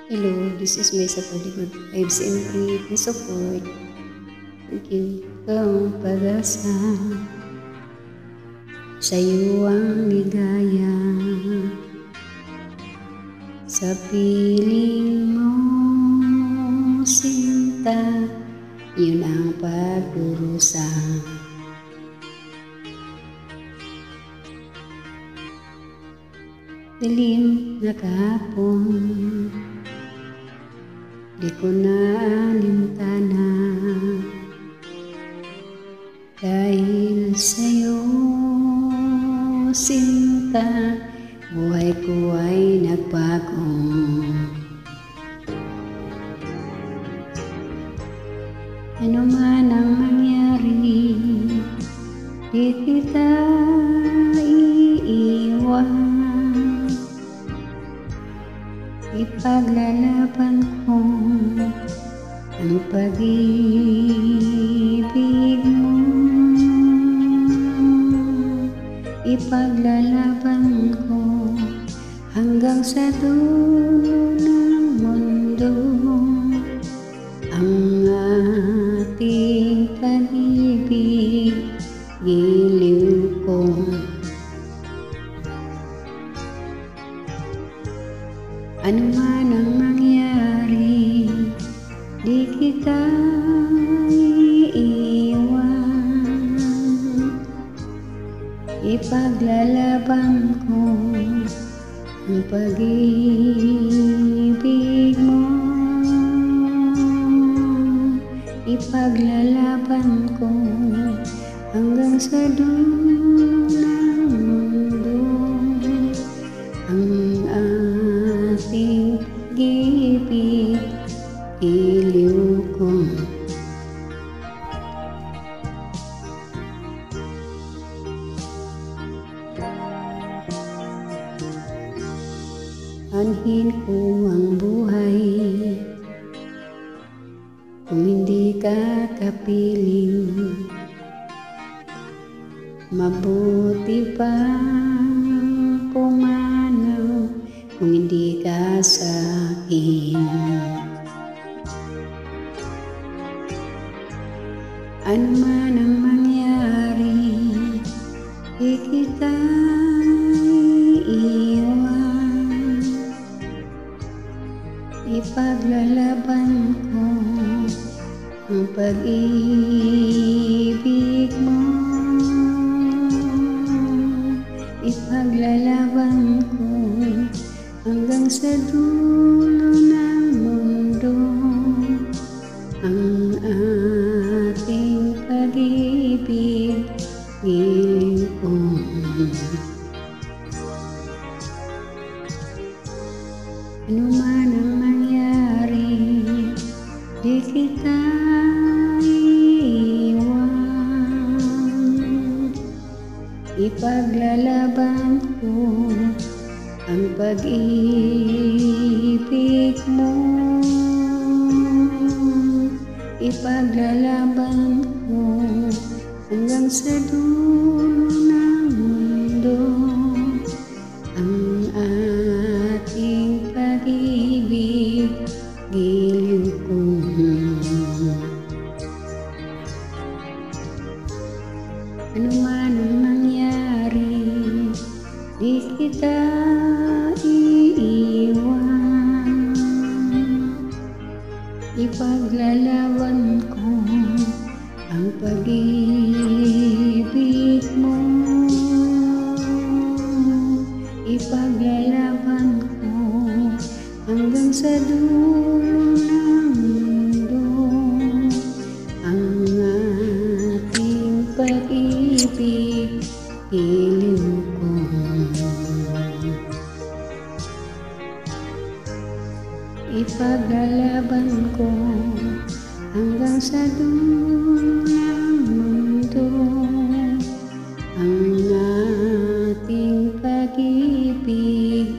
Hello, this is Mesa for the good vibes and please support. Thank you. Kang pag-asa sa'yo ang ligaya sa piling mo, sinta, yun ang pagdurusa. Dilim na kahapon, di ko na alintana dahil sa'yo, sinta, buhay ko ay nagbago. Ano man ang mangyari, di kita iiwan. Ipaglalaban ko ang pag-ibig mo. Ipaglalaban ko hanggang sa dulo ng mundo ang ating pag-ibig, giliw ko. Ano man ang mangyari, di kita iiwan. Ipaglalaban ko ang pag-ibig mo. Ipaglalaban ko hanggang sa dulo ng mundo ang ating pag-ibig, iliw ko. Anhin ko ang buhay kung hindi ka kapiling. Mabuti pa kumanaw kung hindi ka sa akin. Ano man ang mangyari, di kita iiwan. Ipaglalaban ko ang pag-ibig mo. Ipaglalaban ko hanggang sa dulo ng mundo ang ating pag-ibig, giliw ko. Ano man ang mangyari, di kita iiwan. Ipaglalaban ko ang pag-ibig mo. Ipaglalaban ko hanggang sa dulo ng mundo ang ating pag-ibig, giliw ko. Ano man ang mangyari, di kita iiwan. Ipaglalaban ko ang pag-ibig mo. Ipaglalaban ko hanggang sa dulo ng mundo ang ating pag-ibig, giliw ko. Ipaglalaban ko hanggang sa dulo ng mundo ang ating pag-ibig,